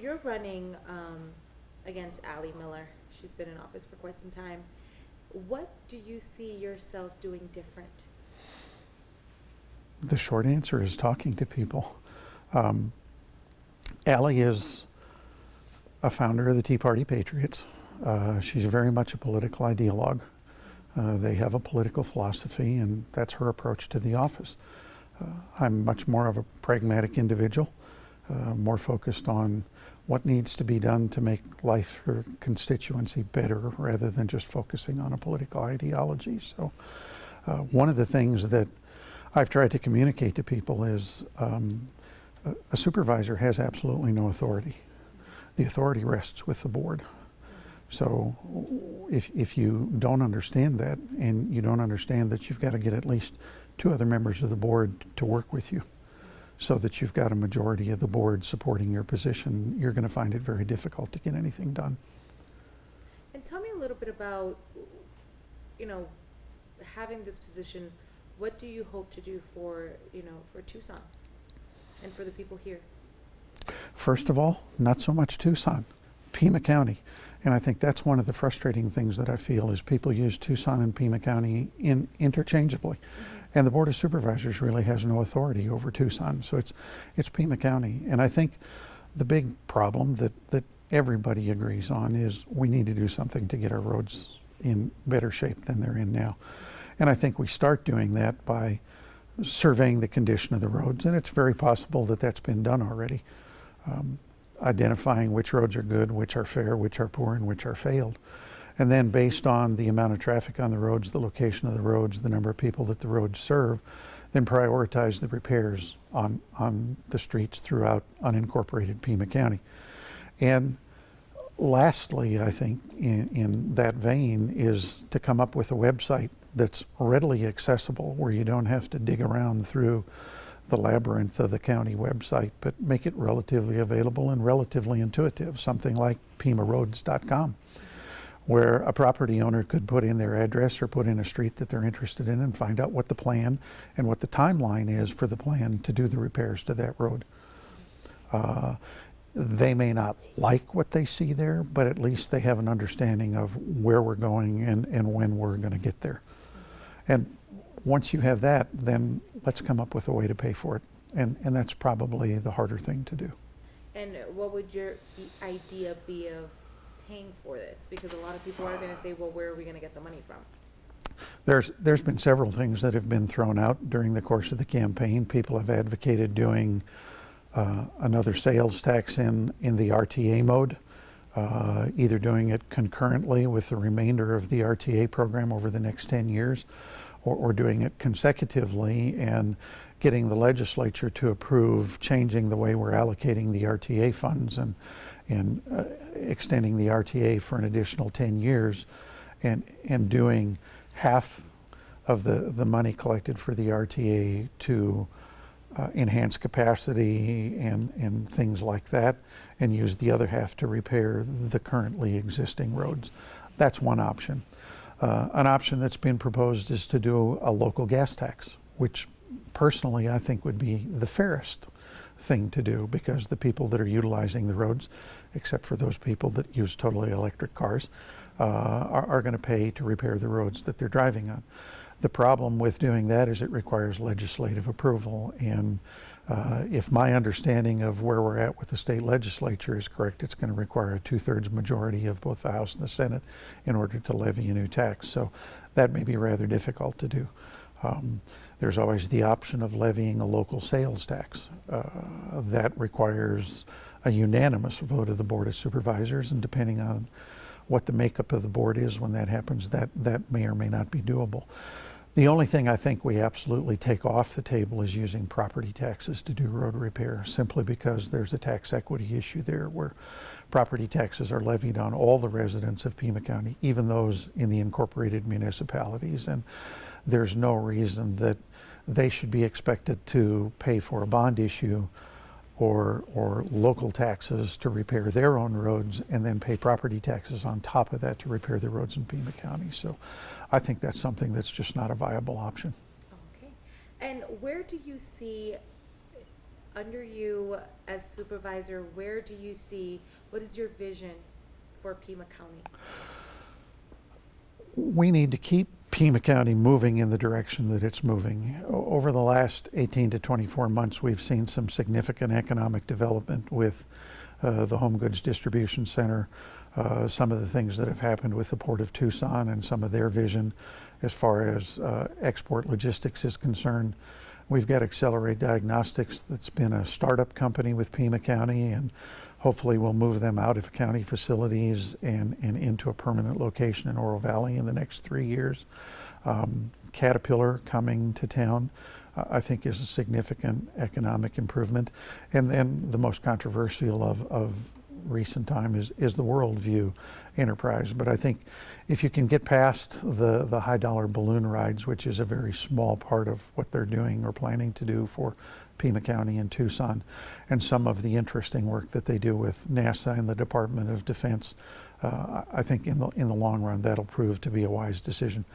you're running against Ally Miller. She's been in office for quite some time. What do you see yourself doing different? The short answer is talking to people. Ally is a founder of the Tea Party Patriots. She's very much a political ideologue. They have a political philosophy, and that's her approach to the office. I'm much more of a pragmatic individual, more focused on what needs to be done to make life for constituency better rather than just focusing on a political ideology. So one of the things that I've tried to communicate to people is a supervisor has absolutely no authority. The authority rests with the board. So if you don't understand that, and you don't understand that you've got to get at least 2 other members of the board to work with you so that you've got a majority of the board supporting your position, you're going to find it very difficult to get anything done. And tell me a little bit about, having this position. What do you hope to do for Tucson and for the people here? First of all, not so much Tucson, Pima County. And I think that's one of the frustrating things that I feel is people use Tucson and Pima County interchangeably. And the Board of Supervisors really has no authority over Tucson. So it's Pima County. And I think the big problem that everybody agrees on is we need to do something to get our roads in better shape than they're in now. And I think we start doing that by surveying the condition of the roads. And it's very possible that that's been done already. Identifying which roads are good, which are fair, which are poor, and which are failed. And then based on the amount of traffic on the roads, the location of the roads, the number of people that the roads serve, then prioritize the repairs on the streets throughout unincorporated Pima County. And lastly, I think in that vein is to come up with a website that's readily accessible where you don't have to dig around through the labyrinth of the county website, but make it relatively available and relatively intuitive, something like pimaroads.com, where a property owner could put in their address or put in a street that they're interested in and find out what the plan and what the timeline is for the plan to do the repairs to that road. They may not like what they see there, but at least they have an understanding of where we're going and when we're going to get there. And once you have that, then let's come up with a way to pay for it. And that's probably the harder thing to do. And what would your idea be of paying for this? Because a lot of people are going to say, well, where are we going to get the money from? There's been several things that have been thrown out during the course of the campaign. People have advocated doing another sales tax in the RTA mode, either doing it concurrently with the remainder of the RTA program over the next 10 years, or doing it consecutively and getting the legislature to approve changing the way we're allocating the RTA funds and extending the RTA for an additional 10 years and doing half of the money collected for the RTA to enhance capacity and things like that, and use the other half to repair the currently existing roads. That's one option. An option that's been proposed is to do a local gas tax, which personally I think would be the fairest thing to do, because the people that are utilizing the roads, except for those people that use totally electric cars, are going to pay to repair the roads that they're driving on. The problem with doing that is it requires legislative approval, and if my understanding of where we're at with the state legislature is correct, it's going to require a 2/3 majority of both the House and the Senate in order to levy a new tax. So that may be rather difficult to do. There's always the option of levying a local sales tax. That requires a unanimous vote of the Board of Supervisors, and depending on what the makeup of the board is when that happens, that may or may not be doable. The only thing I think we absolutely take off the table is using property taxes to do road repair, simply because there's a tax equity issue there where property taxes are levied on all the residents of Pima County, even those in the incorporated municipalities, and there's no reason that they should be expected to pay for a bond issue or local taxes to repair their own roads and then pay property taxes on top of that to repair the roads in Pima County. So I think that's something that's just not a viable option. Okay. And where do you see under you as supervisor, where do you see, what is your vision for Pima County? We need to keep Pima County moving in the direction that it's moving. Over the last 18 to 24 months, we've seen some significant economic development with the Home Goods Distribution Center, some of the things that have happened with the Port of Tucson and some of their vision as far as export logistics is concerned. We've got Accelerate Diagnostics that's been a startup company with Pima County, and hopefully we'll move them out of county facilities and into a permanent location in Oro Valley in the next 3 years. Caterpillar coming to town, I think, is a significant economic improvement. And then the most controversial of recent time is the Worldview enterprise. But I think if you can get past the high dollar balloon rides, which is a very small part of what they're doing or planning to do for Pima County and Tucson, and some of the interesting work that they do with NASA and the Department of Defense, I think in the long run that'll prove to be a wise decision.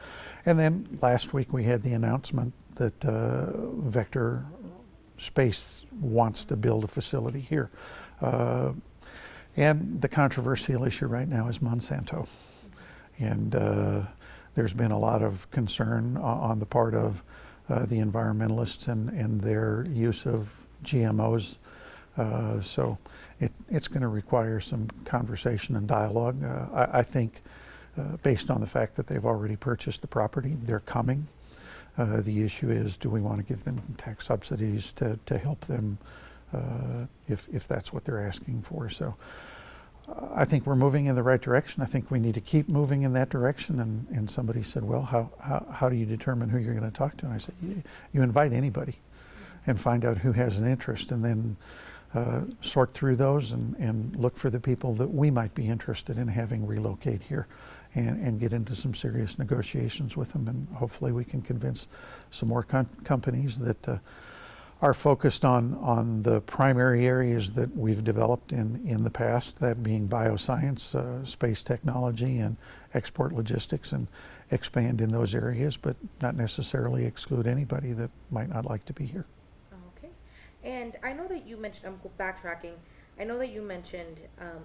And then last week we had the announcement that Vector Space wants to build a facility here. And the controversial issue right now is Monsanto. And there's been a lot of concern on the part of the environmentalists and their use of GMOs. So it's going to require some conversation and dialogue. I think based on the fact that they've already purchased the property, they're coming. The issue is, do we want to give them tax subsidies to help them if that's what they're asking for? So I think we're moving in the right direction. I think we need to keep moving in that direction. And somebody said, well, how do you determine who you're going to talk to? And I said, you invite anybody and find out who has an interest, and then sort through those and look for the people that we might be interested in having relocate here, and get into some serious negotiations with them. And hopefully we can convince some more companies that are focused on the primary areas that we've developed in the past, that being bioscience, space technology, and export logistics, and expand in those areas, but not necessarily exclude anybody that might not like to be here. Okay. And I know that you mentioned, I'm backtracking, I know that you mentioned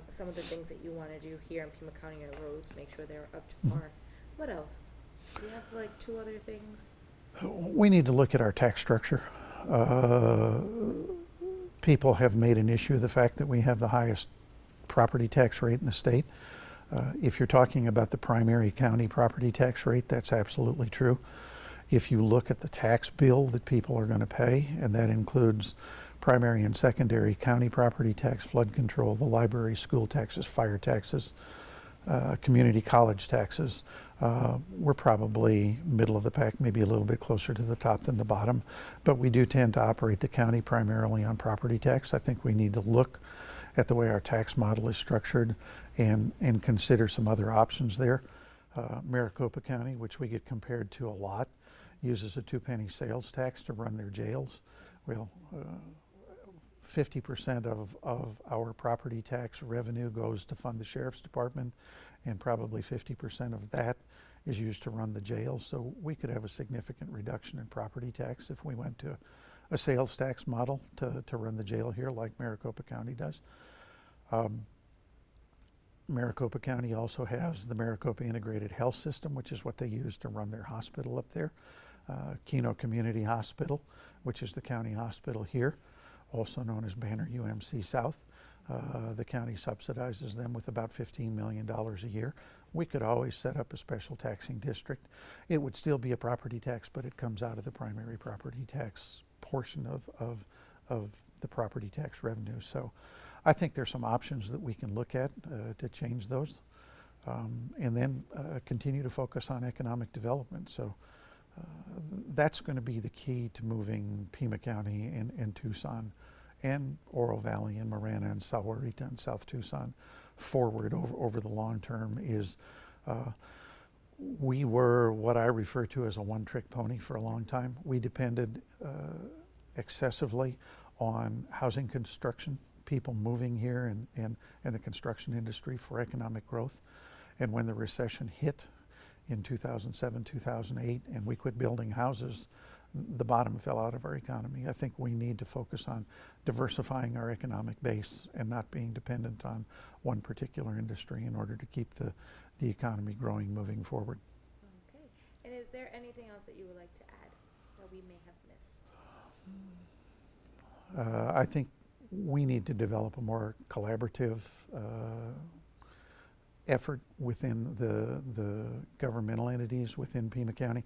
some of the things that you want to do here in Pima County on roads, make sure they're up to par. What else? Do you have like 2 other things? We need to look at our tax structure. People have made an issue of the fact that we have the highest property tax rate in the state. If you're talking about the primary county property tax rate, that's absolutely true. If you look at the tax bill that people are going to pay, and that includes primary and secondary county property tax, flood control, the library, school taxes, fire taxes, community college taxes, we're probably middle of the pack, maybe a little bit closer to the top than the bottom, but we do tend to operate the county primarily on property tax. I think we need to look at the way our tax model is structured and consider some other options there. Maricopa County, which we get compared to a lot, uses a 2-penny sales tax to run their jails. Well, 50% of our property tax revenue goes to fund the sheriff's department, and probably 50% of that is used to run the jail. So we could have a significant reduction in property tax if we went to a sales tax model to run the jail here, like Maricopa County does. Maricopa County also has the Maricopa Integrated Health System, which is what they use to run their hospital up there. Keno Community Hospital, which is the county hospital here, also known as Banner UMC South. The county subsidizes them with about $15 million a year. We could always set up a special taxing district. It would still be a property tax, but it comes out of the primary property tax portion of the property tax revenue. So I think there's some options that we can look at to change those, and then continue to focus on economic development. So that's going to be the key to moving Pima County and Tucson and Oro Valley and Marana and Sahuarita and South Tucson forward over the long term. Is we were what I refer to as a one-trick pony for a long time. We depended excessively on housing construction, people moving here and the construction industry for economic growth. And when the recession hit in 2007, 2008, and we quit building houses, the bottom fell out of our economy. I think we need to focus on diversifying our economic base and not being dependent on one particular industry in order to keep the economy growing moving forward. Okay. And is there anything else that you would like to add that we may have missed? I think we need to develop a more collaborative effort within the governmental entities within Pima County.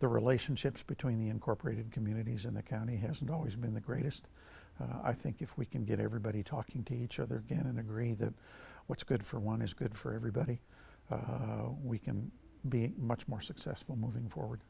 The relationships between the incorporated communities in the county hasn't always been the greatest. I think if we can get everybody talking to each other again and agree that what's good for one is good for everybody, we can be much more successful moving forward.